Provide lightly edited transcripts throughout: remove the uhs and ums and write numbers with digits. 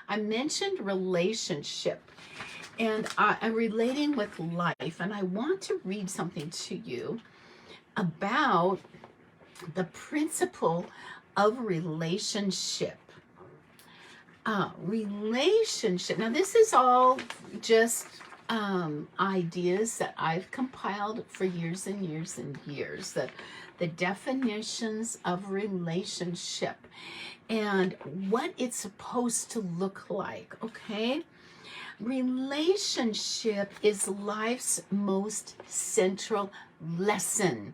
I mentioned relationship, and I'm relating with life, and I want to read something to you about the principle of relationship. Relationship. Now, this is all just ideas that I've compiled for years and years and years. The definitions of relationship and what it's supposed to look like, okay? Relationship is life's most central lesson.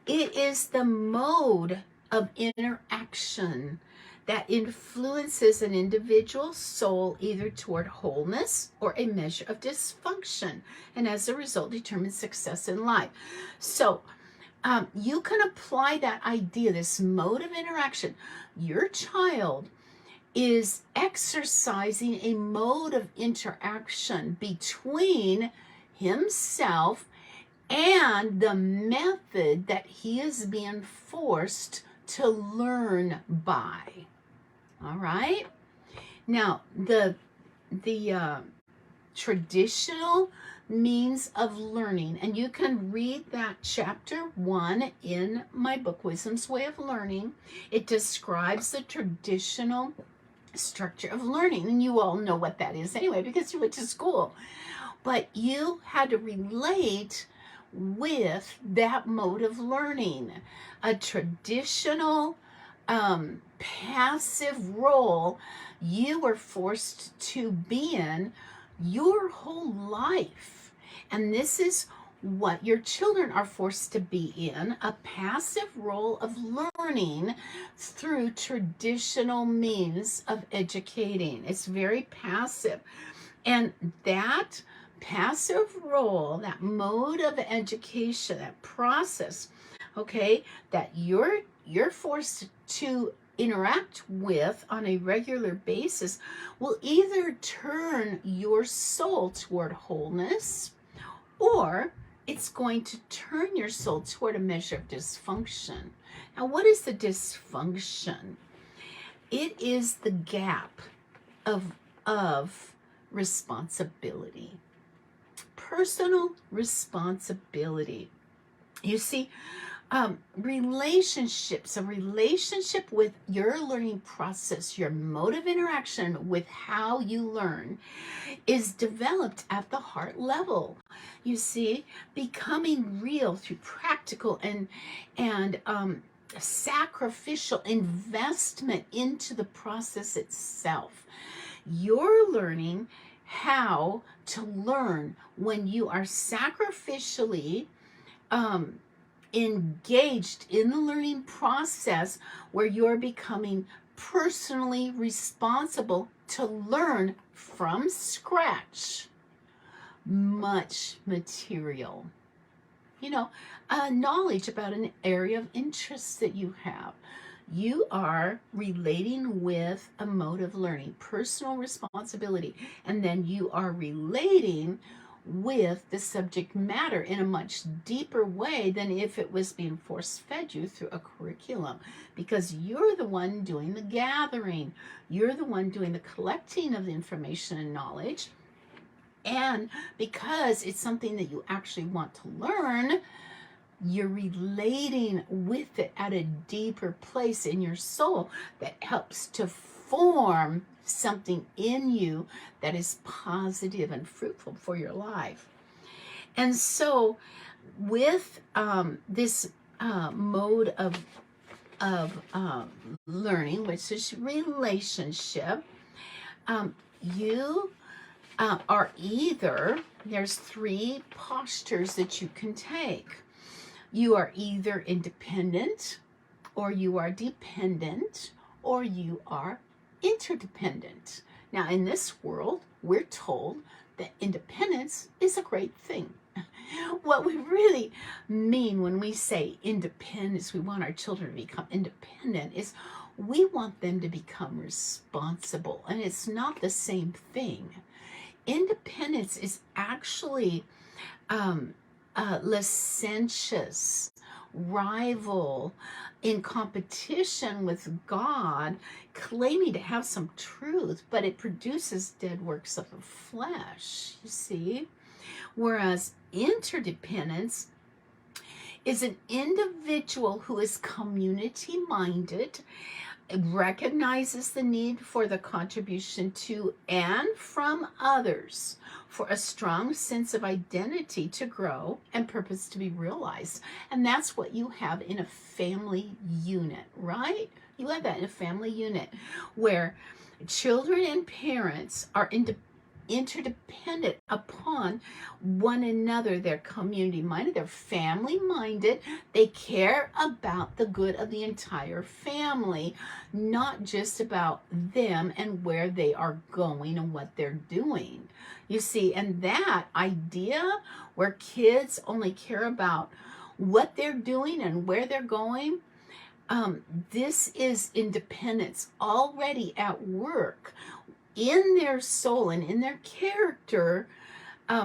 It is the mode of interaction that influences an individual's soul either toward wholeness or a measure of dysfunction, and as a result determines success in life. So you can apply that idea, this mode of interaction. Your child is exercising a mode of interaction between himself and the method that he is being forced to learn by. All right. Now, the traditional means of learning, and you can read that chapter 1 in my book, Wisdom's Way of Learning. It describes the traditional structure of learning, and you all know what that is anyway because you went to school. But you had to relate with that mode of learning. A traditional passive role you were forced to be in your whole life. And this is what your children are forced to be in, a passive role of learning through traditional means of educating. It's very passive. And that passive role, that mode of education, that process, okay, that you're forced to interact with on a regular basis will either turn your soul toward wholeness, or it's going to turn your soul toward a measure of dysfunction. Now, what is the dysfunction? It is the gap of responsibility, personal responsibility. You see, relationships, a relationship with your learning process, your mode of interaction with how you learn, is developed at the heart level. You see, becoming real through practical and sacrificial investment into the process itself. You're learning how to learn when you are sacrificially engaged in the learning process, where you're becoming personally responsible to learn from scratch much material. Knowledge about an area of interest that you have. You are relating with a mode of learning, personal responsibility, and then you are relating with the subject matter in a much deeper way than if it was being force-fed you through a curriculum, because you're the one doing the gathering, you're the one doing the collecting of the information and knowledge, and because it's something that you actually want to learn, you're relating with it at a deeper place in your soul that helps to form something in you that is positive and fruitful for your life. And so with this mode of learning, which is relationship, you are either, there's 3 postures that you can take. You are either independent, or you are dependent, or you are interdependent. Now, in this world, we're told that independence is a great thing. What we really mean when we say independence, we want our children to become independent, is we want them to become responsible. And it's not the same thing. Independence is actually licentious, rival, in competition with God, claiming to have some truth, but it produces dead works of the flesh, you see? Whereas interdependence is an individual who is community minded, recognizes the need for the contribution to and from others, for a strong sense of identity to grow and purpose to be realized. And that's what you have in a family unit, right? You have that in a family unit where children and parents are interdependent upon one another. They're community minded, they're family minded, they care about the good of the entire family, not just about them and where they are going and what they're doing. You see, and that idea where kids only care about what they're doing and where they're going, this is independence already at work in their soul and in their character,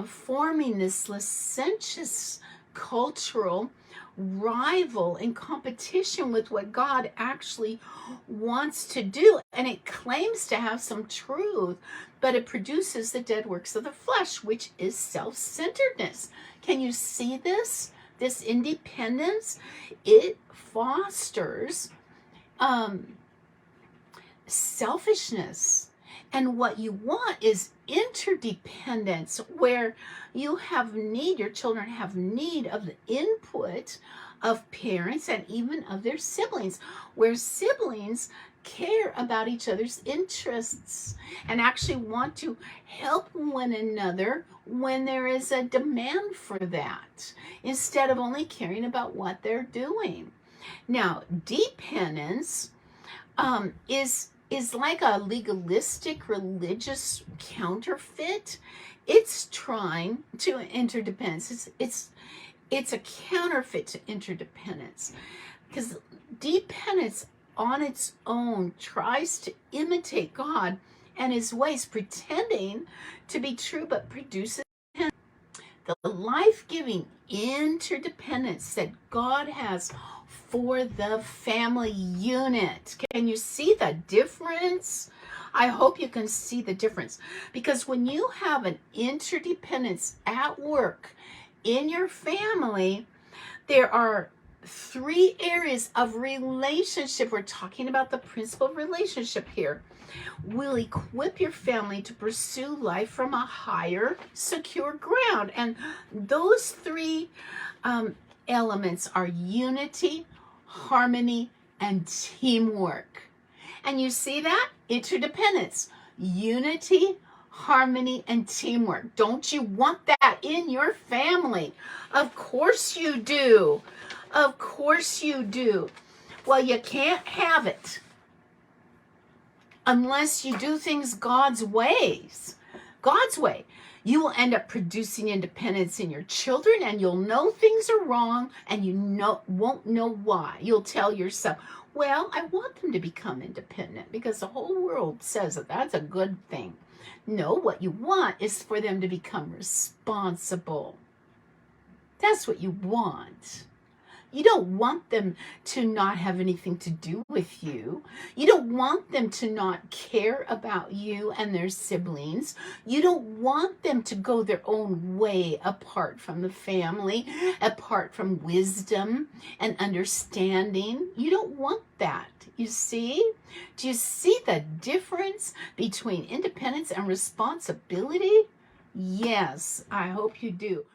forming this licentious cultural rival in competition with what God actually wants to do. And it claims to have some truth, but it produces the dead works of the flesh, which is self-centeredness. Can you see this? This independence, it fosters selfishness. And what you want is interdependence, where you have need, your children have need of the input of parents and even of their siblings, where siblings care about each other's interests and actually want to help one another when there is a demand for that, instead of only caring about what they're doing. Now, dependence is like a legalistic religious counterfeit. It's trying to interdependence. It's a counterfeit to interdependence, because dependence on its own tries to imitate God and his ways, pretending to be true, but produces the life-giving interdependence that God has for the family unit. Can you see the difference? I hope you can see the difference, because when you have an interdependence at work in your family, there are 3 areas of relationship. We're talking about the principle of relationship here. Will equip your family to pursue life from a higher, secure ground. And those 3 elements are unity, harmony, and teamwork. And you see that? Interdependence, unity, harmony, and teamwork. Don't you want that in your family? Of course you do. Of course you do. Well, you can't have it unless you do things God's ways. God's way. You will end up producing independence in your children, and you'll know things are wrong, and you won't know why. You'll tell yourself, well, I want them to become independent because the whole world says that that's a good thing. No, what you want is for them to become responsible. That's what you want. You don't want them to not have anything to do with you. You don't want them to not care about you and their siblings. You don't want them to go their own way apart from the family, apart from wisdom and understanding. You don't want that. You see? Do you see the difference between independence and responsibility? Yes, I hope you do.